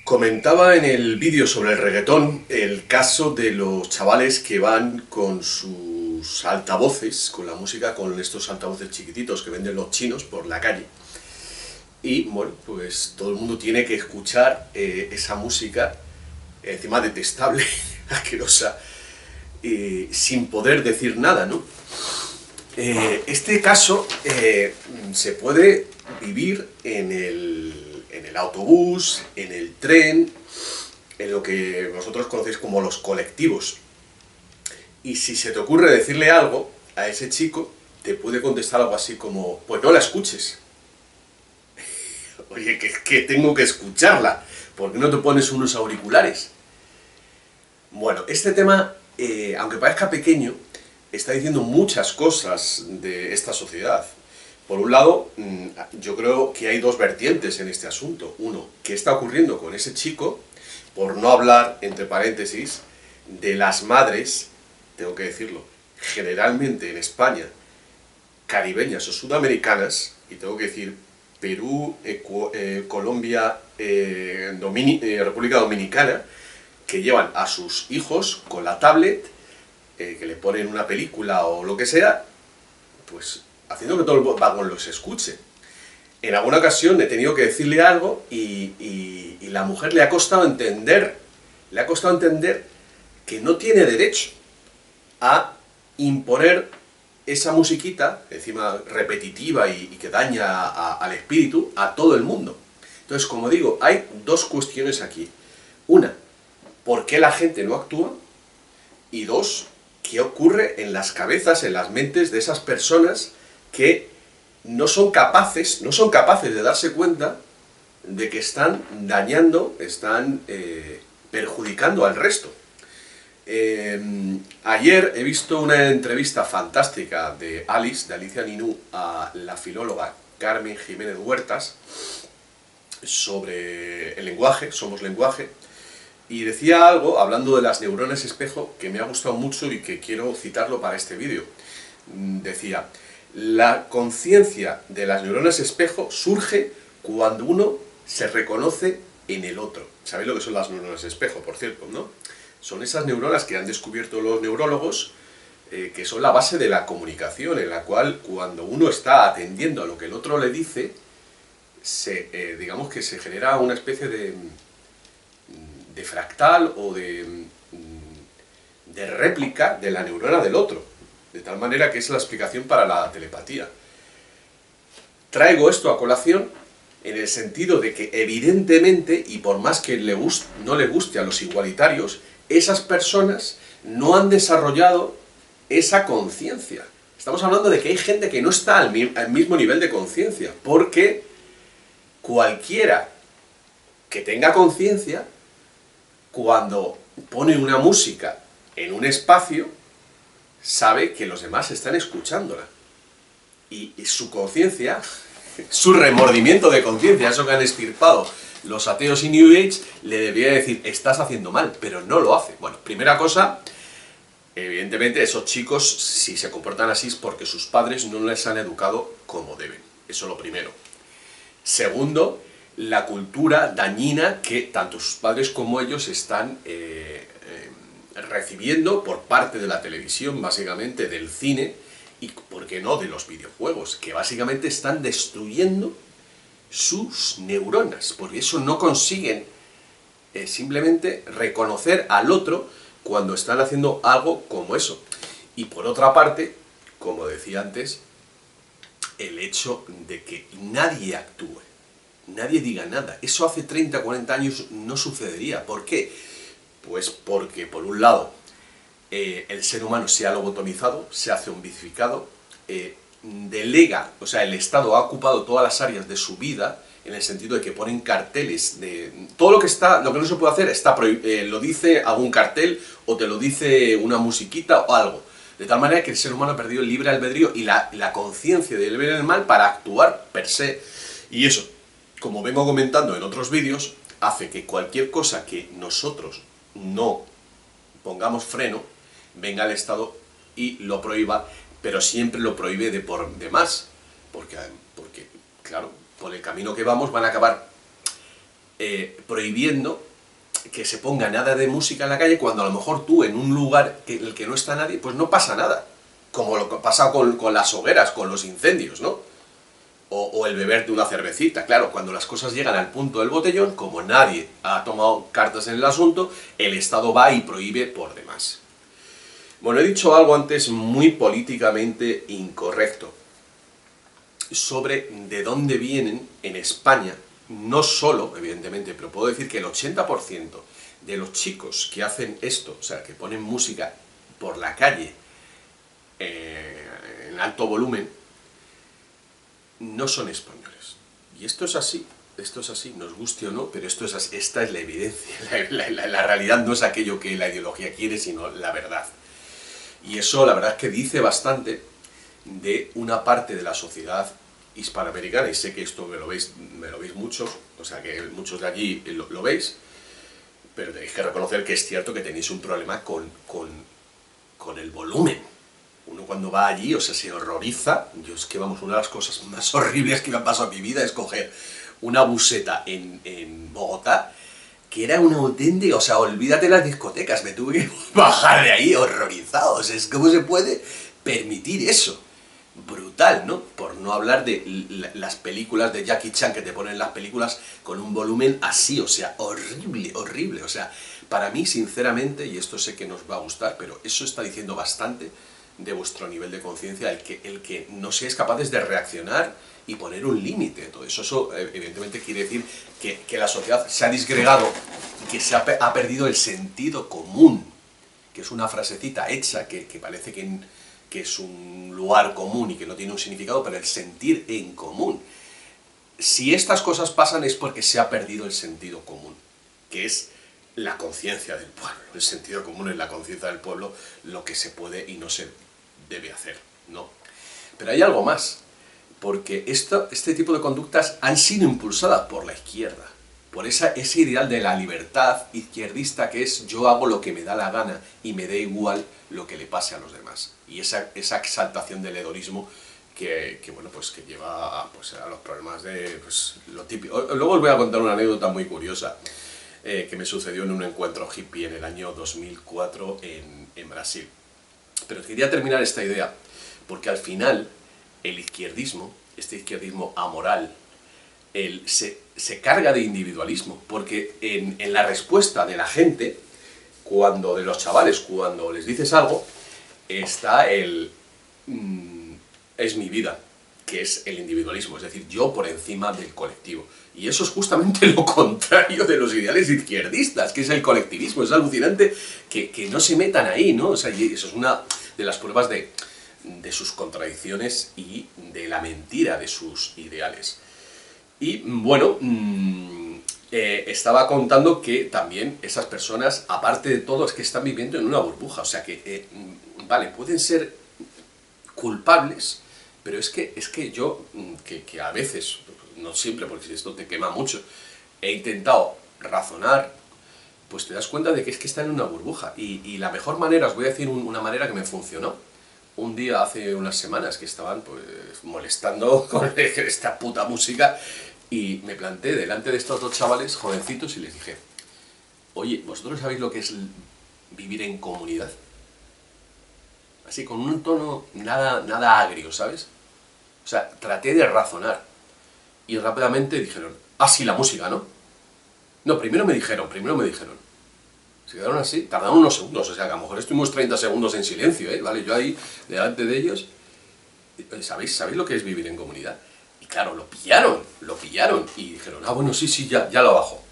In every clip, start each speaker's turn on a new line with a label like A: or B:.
A: Comentaba en el vídeo sobre el reggaetón el caso de los chavales que van con sus altavoces, con la música, con estos altavoces chiquititos que venden los chinos por la calle. Y bueno, pues todo el mundo tiene que escuchar esa música, encima detestable, asquerosa, sin poder decir nada, ¿no? Este caso se puede vivir en el autobús, en el tren, en lo que vosotros conocéis como los colectivos. Y si se te ocurre decirle algo a ese chico, te puede contestar algo así como, pues no la escuches. Oye, que tengo que escucharla, ¿por qué no te pones unos auriculares? Bueno, este tema, aunque parezca pequeño, está diciendo muchas cosas de esta sociedad. Por un lado, yo creo que hay dos vertientes en este asunto. Uno, ¿qué está ocurriendo con ese chico? Por no hablar, entre paréntesis, de las madres, tengo que decirlo, generalmente en España, caribeñas o sudamericanas, y tengo que decir Perú, Colombia, República Dominicana, que llevan a sus hijos con la tablet, que le ponen una película o lo que sea, pues haciendo que todo el vagón los escuche. En alguna ocasión he tenido que decirle algo y la mujer le ha costado entender que no tiene derecho a imponer esa musiquita, encima repetitiva y que daña al espíritu, a todo el mundo. Entonces, como digo, hay dos cuestiones aquí. Una, ¿por qué la gente no actúa? Y dos, ¿qué ocurre en las cabezas, en las mentes de esas personas que no son capaces de darse cuenta de que están dañando, están perjudicando al resto? Ayer he visto una entrevista fantástica de Alicia Ninú, a la filóloga Carmen Jiménez Huertas, sobre el lenguaje, Somos Lenguaje, y decía algo, hablando de las neuronas espejo, que me ha gustado mucho y que quiero citarlo para este vídeo. Decía, la conciencia de las neuronas espejo surge cuando uno se reconoce en el otro. ¿Sabéis lo que son las neuronas espejo, por cierto, no? Son esas neuronas que han descubierto los neurólogos, que son la base de la comunicación, en la cual cuando uno está atendiendo a lo que el otro le dice, digamos que se genera una especie de fractal o de réplica de la neurona del otro, de tal manera que es la explicación para la telepatía. Traigo esto a colación en el sentido de que evidentemente, y por más que no le guste a los igualitarios, esas personas no han desarrollado esa conciencia. Estamos hablando de que hay gente que no está al mismo nivel de conciencia, porque cualquiera que tenga conciencia, cuando pone una música en un espacio, sabe que los demás están escuchándola. Y su conciencia, su remordimiento de conciencia, eso que han extirpado los ateos y New Age, le debería decir, estás haciendo mal, pero no lo hace. Bueno, primera cosa, evidentemente esos chicos, si se comportan así, es porque sus padres no les han educado como deben. Eso es lo primero. Segundo, la cultura dañina que tanto sus padres como ellos están recibiendo por parte de la televisión, básicamente del cine, y, ¿por qué no?, de los videojuegos, que básicamente están destruyendo sus neuronas, porque eso no consiguen simplemente reconocer al otro cuando están haciendo algo como eso. Y por otra parte, como decía antes, el hecho de que nadie actúe, nadie diga nada. Eso hace 30, 40 años no sucedería. ¿Por qué? Pues porque, por un lado, el ser humano se ha lobotomizado, se ha zombificado, delega, o sea, el Estado ha ocupado todas las áreas de su vida, en el sentido de que ponen carteles de todo lo que no se puede hacer, lo dice algún cartel, o te lo dice una musiquita o algo. De tal manera que el ser humano ha perdido el libre albedrío y la conciencia del bien y del mal para actuar per se. Y eso, como vengo comentando en otros vídeos, hace que cualquier cosa que nosotros no pongamos freno, venga el Estado y lo prohíba, pero siempre lo prohíbe de más, porque claro, por el camino que vamos van a acabar prohibiendo que se ponga nada de música en la calle, cuando a lo mejor tú en un lugar en el que no está nadie, pues no pasa nada. Como lo que pasa con las hogueras, con los incendios, ¿no? O el beberte una cervecita. Claro, cuando las cosas llegan al punto del botellón, como nadie ha tomado cartas en el asunto, el Estado va y prohíbe por demás. Bueno, he dicho algo antes muy políticamente incorrecto sobre de dónde vienen en España, no solo, evidentemente, pero puedo decir que el 80% de los chicos que hacen esto, o sea, que ponen música por la calle en alto volumen, no son españoles. Y esto es así, nos guste o no, pero esto es así, esta es la evidencia. La realidad no es aquello que la ideología quiere, sino la verdad. Y eso, la verdad es que dice bastante de una parte de la sociedad hispanoamericana, y sé que esto me lo veis muchos, o sea que muchos de allí lo veis, pero tenéis que reconocer que es cierto que tenéis un problema con el volumen. Uno cuando va allí, o sea, se horroriza. Yo es que, vamos, una de las cosas más horribles que me ha pasado en mi vida es coger una buseta en Bogotá, que era una auténtica, o sea, olvídate las discotecas, me tuve que bajar de ahí horrorizado. O sea, ¿cómo se puede permitir eso? Brutal, ¿no? Por no hablar de las películas de Jackie Chan, que te ponen las películas con un volumen así, o sea, horrible, horrible. O sea, para mí, sinceramente, y esto sé que nos va a gustar, pero eso está diciendo bastante de vuestro nivel de conciencia, el que no seáis capaces de reaccionar y poner un límite a todo eso. Eso, evidentemente, quiere decir que la sociedad se ha disgregado y que ha perdido el sentido común, que es una frasecita hecha que parece que es un lugar común y que no tiene un significado, pero el sentir en común. Si estas cosas pasan es porque se ha perdido el sentido común, que es la conciencia del pueblo. El sentido común es la conciencia del pueblo, lo que se puede y no se debe hacer, ¿no? Pero hay algo más, porque este tipo de conductas han sido impulsadas por la izquierda, por ese ideal de la libertad izquierdista, que es yo hago lo que me da la gana y me da igual lo que le pase a los demás. Y esa exaltación del hedonismo que bueno, pues que lleva a los problemas de lo típico. Luego os voy a contar una anécdota muy curiosa que me sucedió en un encuentro hippie en el año 2004 en Brasil. Pero quería terminar esta idea, porque al final el izquierdismo, este izquierdismo amoral, se carga de individualismo, porque en la respuesta de la gente, de los chavales, cuando les dices algo, está es mi vida, que es el individualismo, es decir, yo por encima del colectivo. Y eso es justamente lo contrario de los ideales izquierdistas, que es el colectivismo. Es alucinante que no se metan ahí, ¿no? O sea, y eso es una de las pruebas de sus contradicciones y de la mentira de sus ideales. Y bueno, estaba contando que también esas personas, aparte de todo, es que están viviendo en una burbuja. O sea que, vale, pueden ser culpables, pero es que yo, que a veces, no siempre, porque esto te quema mucho, he intentado razonar, pues te das cuenta de que es que están en una burbuja. Y la mejor manera, os voy a decir una manera que me funcionó. Un día, hace unas semanas, que estaban pues molestando con esta puta música, y me planté delante de estos dos chavales jovencitos y les dije: oye, ¿vosotros sabéis lo que es vivir en comunidad? Así, con un tono nada agrio, ¿sabes? O sea, traté de razonar. Y rápidamente dijeron: ah, sí, la música, ¿no? No, primero me dijeron. Se quedaron así, tardaron unos segundos, o sea, que a lo mejor estuvimos 30 segundos en silencio, ¿vale? Yo ahí, delante de ellos, ¿sabéis lo que es vivir en comunidad? Y claro, lo pillaron, y dijeron: ah, bueno, sí, ya lo bajo.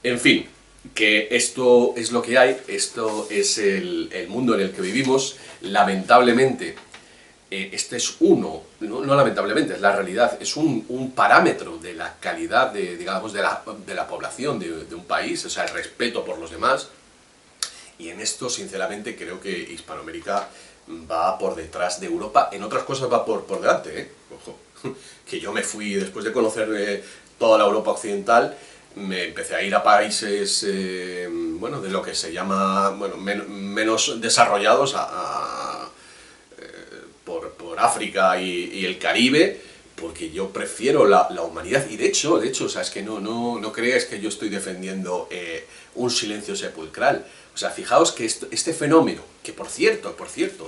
A: En fin, que esto es lo que hay, esto es el mundo en el que vivimos. Lamentablemente, este es no lamentablemente, es la realidad, es un parámetro de la calidad, digamos, de la población de un país, o sea, el respeto por los demás. Y en esto, sinceramente, creo que Hispanoamérica va por detrás de Europa. En otras cosas va por delante, Ojo, que yo me fui, después de conocer toda la Europa occidental, me empecé a ir a países, bueno, de lo que se llama, bueno, menos desarrollados, por África y el Caribe, porque yo prefiero la humanidad, y de hecho, o sea, es que no creáis que yo estoy defendiendo un silencio sepulcral. O sea, fijaos que este fenómeno, que por cierto,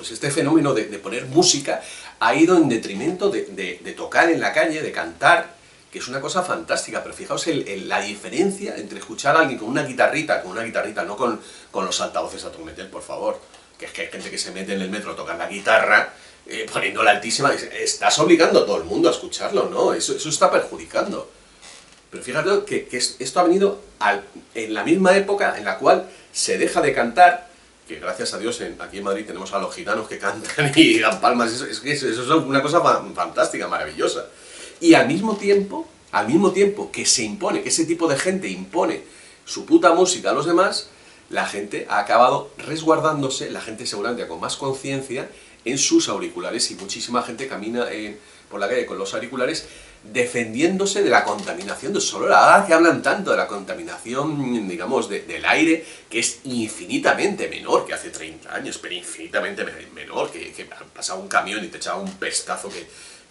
A: es este fenómeno de poner música, ha ido en detrimento de tocar en la calle, de cantar, que es una cosa fantástica, pero fijaos la diferencia entre escuchar a alguien con una guitarrita, no con los altavoces a tormentel, por favor, que es que hay gente que se mete en el metro a tocar la guitarra, poniéndola altísima, estás obligando a todo el mundo a escucharlo, ¿no? Eso está perjudicando. Pero fíjate que esto ha venido en la misma época en la cual se deja de cantar, que gracias a Dios aquí en Madrid tenemos a los gitanos que cantan y dan palmas, eso es una cosa fantástica, maravillosa. Y al mismo tiempo que se impone, que ese tipo de gente impone su puta música a los demás, la gente ha acabado resguardándose, la gente seguramente con más conciencia, en sus auriculares, y muchísima gente camina por la calle con los auriculares defendiéndose de la contaminación sonora. Ahora que hablan tanto de la contaminación, digamos, del aire, que es infinitamente menor que hace 30 años, pero infinitamente menor, que pasaba un camión y te echaba un pestazo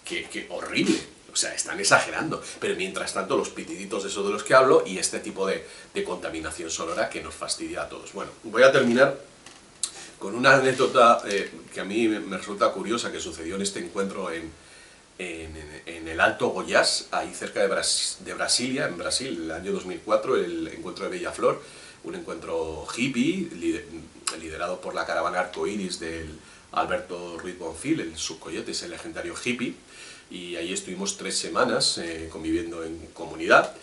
A: que horrible. O sea, están exagerando. Pero mientras tanto, los pitiditos de esos de los que hablo y este tipo de contaminación sonora que nos fastidia a todos. Bueno, voy a terminar con una anécdota que a mí me resulta curiosa, que sucedió en este encuentro en el Alto Goiás, ahí cerca de Brasilia, en Brasil, el año 2004, el encuentro de Bellaflor, un encuentro hippie, liderado por la caravana Arcoiris del Alberto Ruiz Bonfil, el Subcoyote, ese legendario hippie, y ahí estuvimos 3 semanas conviviendo en comunidad,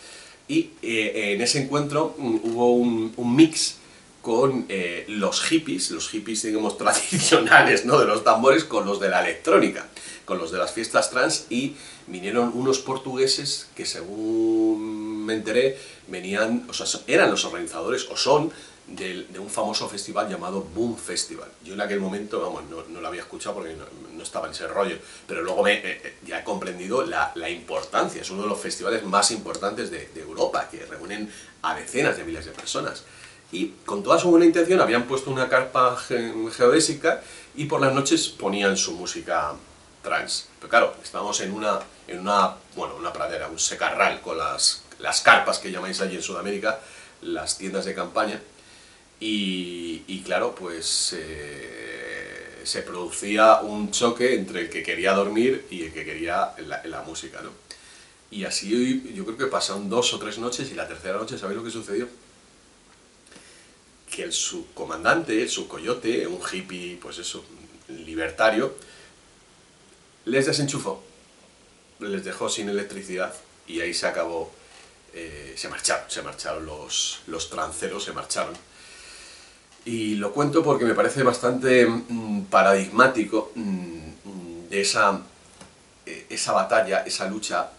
A: y en ese encuentro hubo un mix con los hippies, digamos tradicionales, ¿no?, de los tambores, con los de la electrónica, con los de las fiestas trans, y vinieron unos portugueses que, según me enteré, venían, o sea, eran los organizadores, o son, de un famoso festival llamado Boom Festival. Yo en aquel momento, vamos, no lo había escuchado porque no estaba en ese rollo, pero luego ya he comprendido la importancia. Es uno de los festivales más importantes de Europa, que reúnen a decenas de miles de personas. Y con toda su buena intención habían puesto una carpa geodésica y por las noches ponían su música trans. Pero claro, estábamos en una pradera, un secarral, con las carpas que llamáis allí en Sudamérica, las tiendas de campaña, y claro, pues se producía un choque entre el que quería dormir y el que quería la música, ¿no? Y así yo creo que pasaron 2 o 3 noches, y la tercera noche, ¿sabéis lo que sucedió? Que el subcomandante, el subcoyote, un hippie, pues eso, libertario, les desenchufó, les dejó sin electricidad, y ahí se acabó, se marcharon los tranceros, se marcharon. Y lo cuento porque me parece bastante paradigmático de esa batalla, esa lucha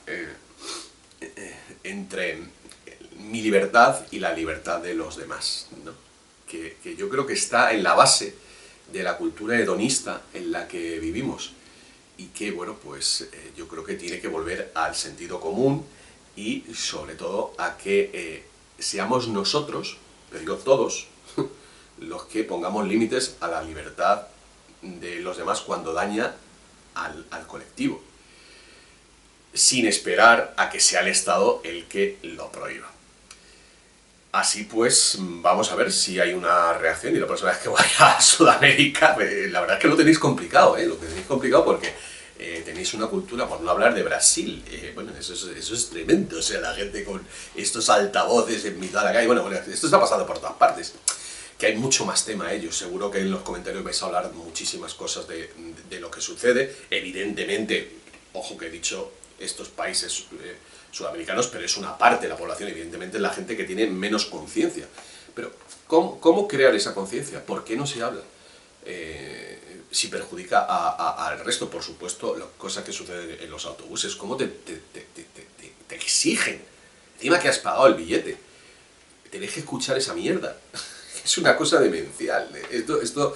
A: entre mi libertad y la libertad de los demás, ¿no? Que yo creo que está en la base de la cultura hedonista en la que vivimos, y que, bueno, pues yo creo que tiene que volver al sentido común, y sobre todo a que seamos nosotros, pero digo todos, los que pongamos límites a la libertad de los demás cuando daña al colectivo, sin esperar a que sea el Estado el que lo prohíba. Así pues, vamos a ver si hay una reacción, y la próxima vez que vaya a Sudamérica, la verdad es que lo tenéis complicado, lo tenéis complicado porque tenéis una cultura, por no hablar de Brasil, bueno, eso es tremendo, o sea, la gente con estos altavoces en mitad de la calle, bueno, esto está pasando por todas partes, que hay mucho más tema, yo seguro que en los comentarios vais a hablar muchísimas cosas de lo que sucede, evidentemente, ojo que he dicho estos países sudamericanos, pero es una parte de la población, evidentemente la gente que tiene menos conciencia. Pero, ¿cómo crear esa conciencia? ¿Por qué no se habla? Si perjudica al resto, por supuesto, las cosas que suceden en los autobuses, cómo te exigen, encima que has pagado el billete, tenés que escuchar esa mierda. Es una cosa demencial. Esto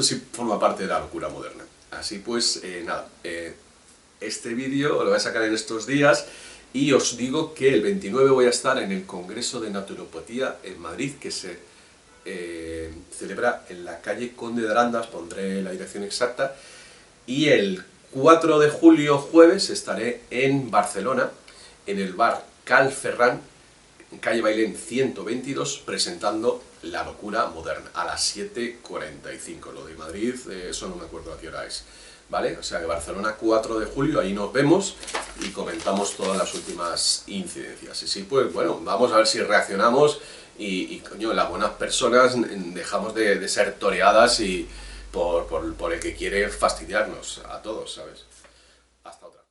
A: sí forma parte de la locura moderna. Así pues, nada, este vídeo lo voy a sacar en estos días, y os digo que el 29 voy a estar en el Congreso de Naturopatía en Madrid, que se celebra en la calle Conde de Arandas, pondré la dirección exacta, y el 4 de julio, jueves, estaré en Barcelona, en el bar Cal Ferran, en calle Bailén 122, presentando La locura moderna, a las 7:45. Lo de Madrid, eso no me acuerdo a qué hora es, ¿vale? O sea que Barcelona, 4 de julio, ahí nos vemos y comentamos todas las últimas incidencias. Y sí, pues bueno, vamos a ver si reaccionamos y coño, las buenas personas dejamos de ser toreadas y por el que quiere fastidiarnos a todos, ¿sabes? Hasta otra.